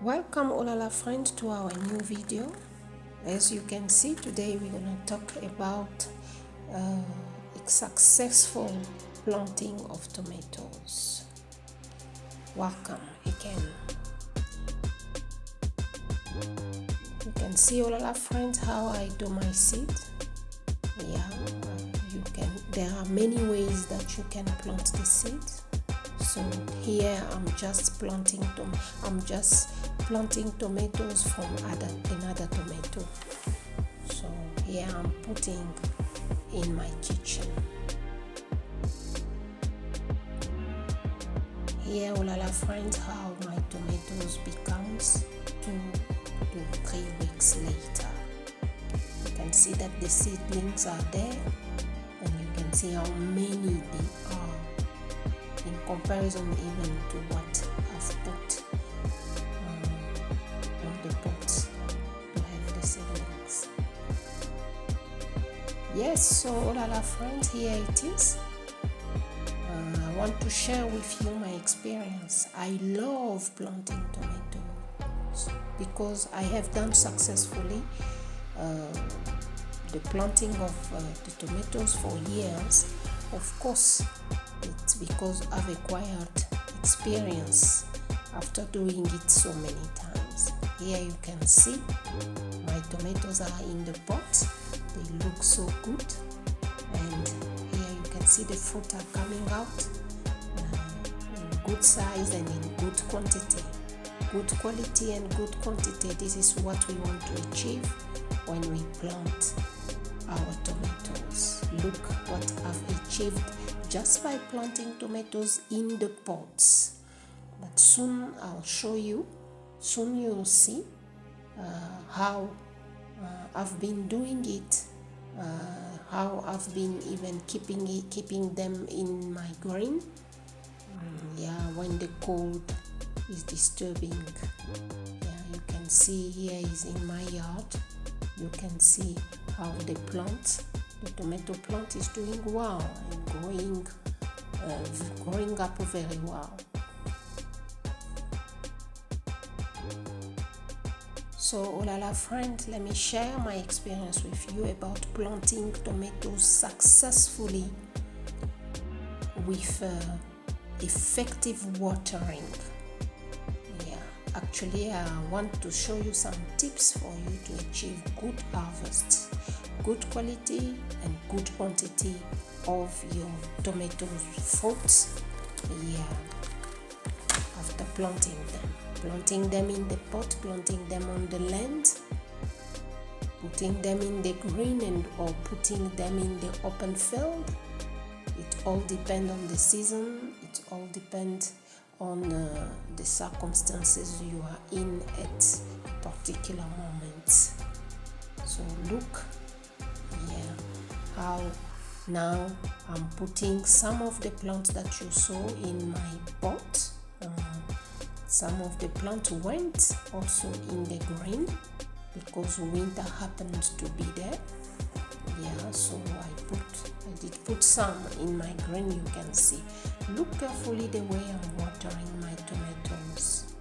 Welcome all our friends to our new video. As you can see, today we're going to talk about a successful planting of tomatoes. Welcome again. You can see all our friends how I do my seed. There are many ways that you can plant the seed. So here I'm just planting tomatoes from another tomato. So here I'm putting in my kitchen. Here all our friends how my tomatoes becomes 2 to 3 weeks later. You can see that the seedlings are there, and you can see how many they are in comparison even to what I've put on the pot to have the seedlings. Yes, so all our friends, here it is. I want to share with you my experience. I love planting tomatoes because I have done successfully the planting of the tomatoes for years. Of course, it's because I've acquired experience after doing it so many times. Here you can see my tomatoes are in the pot. They look so good, and here you can see the fruit are coming out in good size and in good quantity. Good quality and good quantity, this is what we want to achieve when we plant our tomatoes. Look what I've achieved just by planting tomatoes in the pots. But soon I'll show you, soon you'll see how I've been doing it, how I've been even keeping them in my green. When the cold is disturbing. You can see here is in my yard. You can see how the tomato plant is doing well and growing up very well. So all our friends, let me share my experience with you about planting tomatoes successfully with effective watering. Actually, I want to show you some tips for you to achieve good harvest, good quality and good quantity of your tomato fruits after planting them in the pot, planting them on the land, putting them in the green or putting them in the open field. It all depends on the season. It all depends on the circumstances you are in at a particular moment. So look here how now I'm putting some of the plants that you saw in my pot. Some of the plants went also in the green because winter happened to be there. So I did put some in my green. You can see. Look carefully the way I'm watering my tomatoes.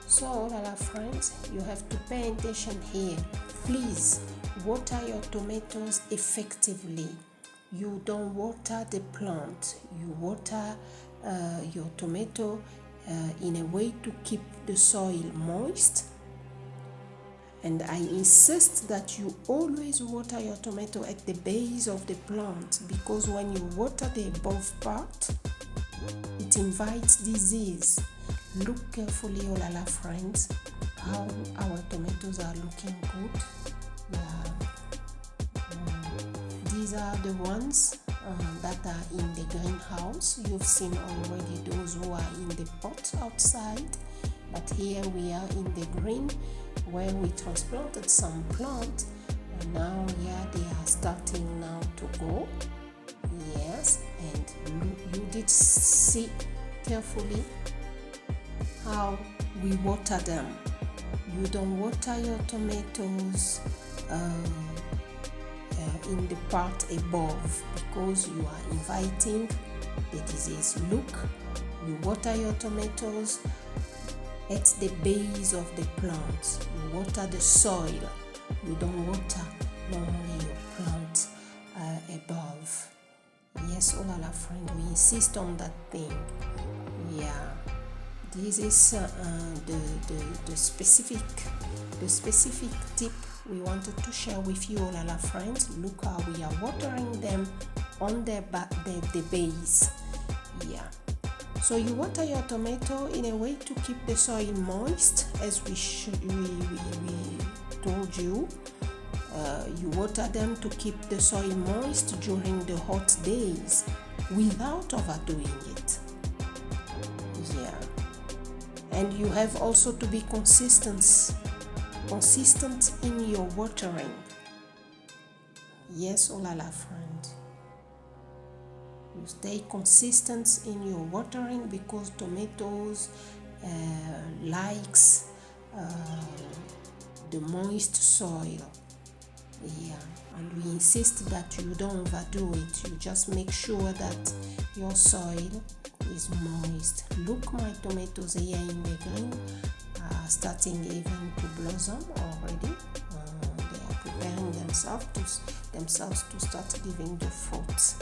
So all our friends, you have to pay attention here. Please water your tomatoes effectively. You don't water the plant. You water your tomato in a way to keep the soil moist. And I insist that you always water your tomato at the base of the plant, because when you water the above part, it invites disease. Look carefully, all our friends, how our tomatoes are looking good. These are the ones that are in the greenhouse. You've seen already those who are in the pot outside, but here we are in the green, where we transplanted some plant, and now they are starting now to grow. Yes, and you did see carefully how we water them. You don't water your tomatoes in the part above, because you are inviting the disease. Look You water your tomatoes at the base of the plant. You water the soil. You don't water normally your plant above. Yes, oh la la friend, we insist on that thing. Yeah, this is the specific tip we wanted to share with you, oh la la friends. Look how we are watering them on the base. Yeah. So you water your tomato in a way to keep the soil moist, as we told you. You water them to keep the soil moist during the hot days without overdoing it. Yeah. And you have also to be consistent in your watering. Yes, oh la la friend. You stay consistent in your watering because tomatoes likes the moist soil. Yeah, and we insist that you don't overdo it. You just make sure that your soil is moist. Look, my tomatoes here in the green are starting even to blossom already. They are preparing themselves to start giving the fruits.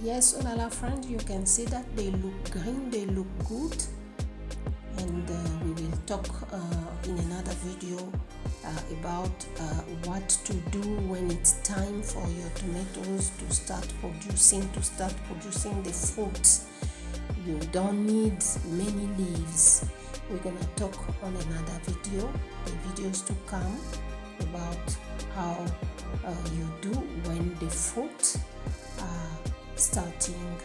Yes, oh la la friend, you can see that they look green, they look good. And we will talk in another video about what to do when it's time for your tomatoes to start producing the fruits. You don't need many leaves. We're gonna talk on another video, the videos to come, about how you do when the fruit are starting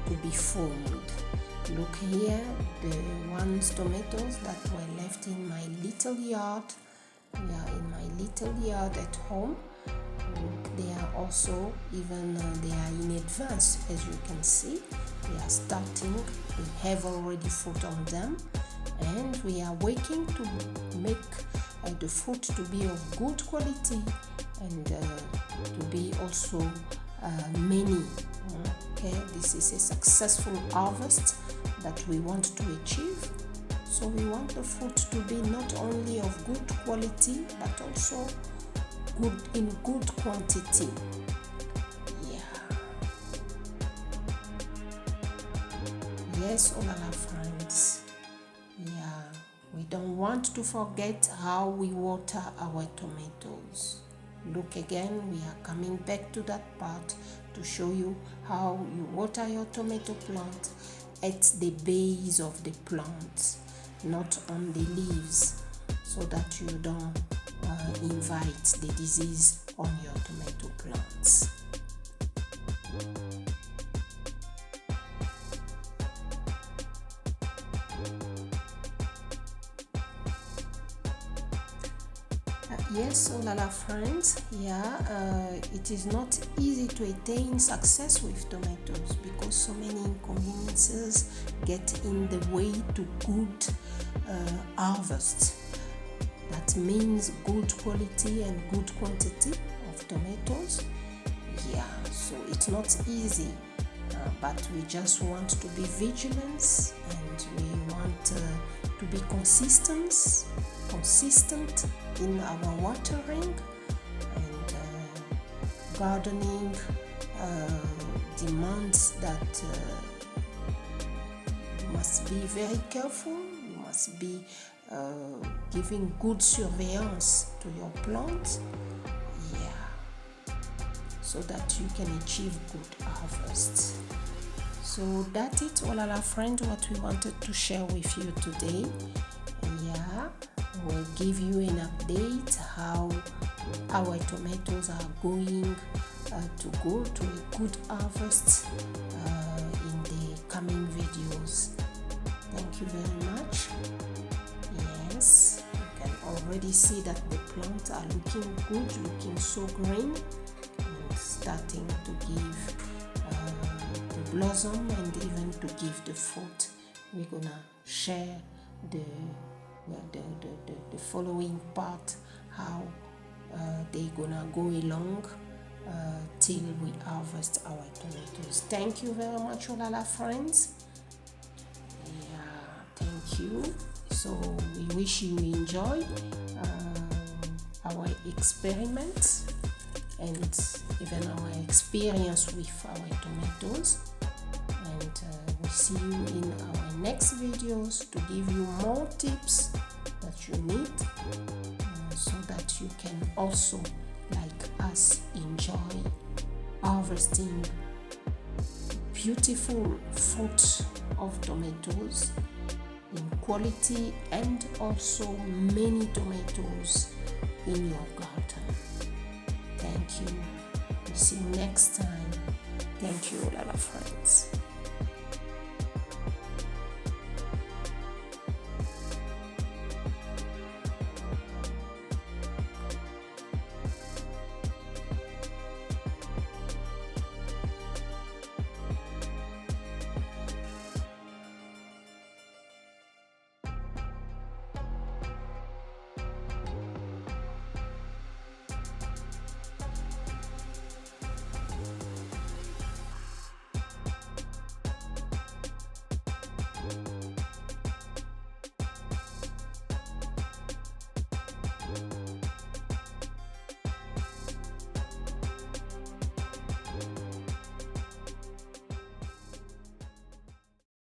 to be formed. Look here, the tomatoes that were left in my little yard. Yeah, in my little yard at home. They are also they are in advance, as you can see. They are starting. They have already fruit on them, and we are waiting to make the fruit to be of good quality and to be also many. Okay, this is a successful harvest that we want to achieve. So we want the fruit to be not only of good quality but also in good quantity. Yeah. Yes, all our friends. Yeah, we don't want to forget how we water our tomatoes. Look again, we are coming back to that part to show you how you water your tomato plant at the base of the plant, not on the leaves, so that you don't invite the disease on your tomato plants. Yes, oh la la friends, it is not easy to attain success with tomatoes because so many inconveniences get in the way to good harvest. That means good quality and good quantity of tomatoes. Yeah, so it's not easy, but we just want to be vigilant and we want to be consistent in our watering, and gardening demands that you must be very careful. You must be giving good surveillance to your plant, so that you can achieve good harvest. So that's it, all our friends, what we wanted to share with you today. We'll give you an update how our tomatoes are going to go to a good harvest in the coming videos. Thank you very much. Yes, you can already see that the plants are looking good, looking so green, and starting to give the blossom and even to give the fruit. We're gonna share the following part, how they're gonna go along till we harvest our tomatoes. Thank you very much, Olala friends. Yeah, thank you. So we wish you enjoy our experiment and even our experience with our tomatoes. And we see you in our next videos to give you more tips that you need so that you can also, like us, enjoy harvesting beautiful fruit of tomatoes in quality and also many tomatoes in your garden. Thank you. See you next time. Thank you, Olala friends.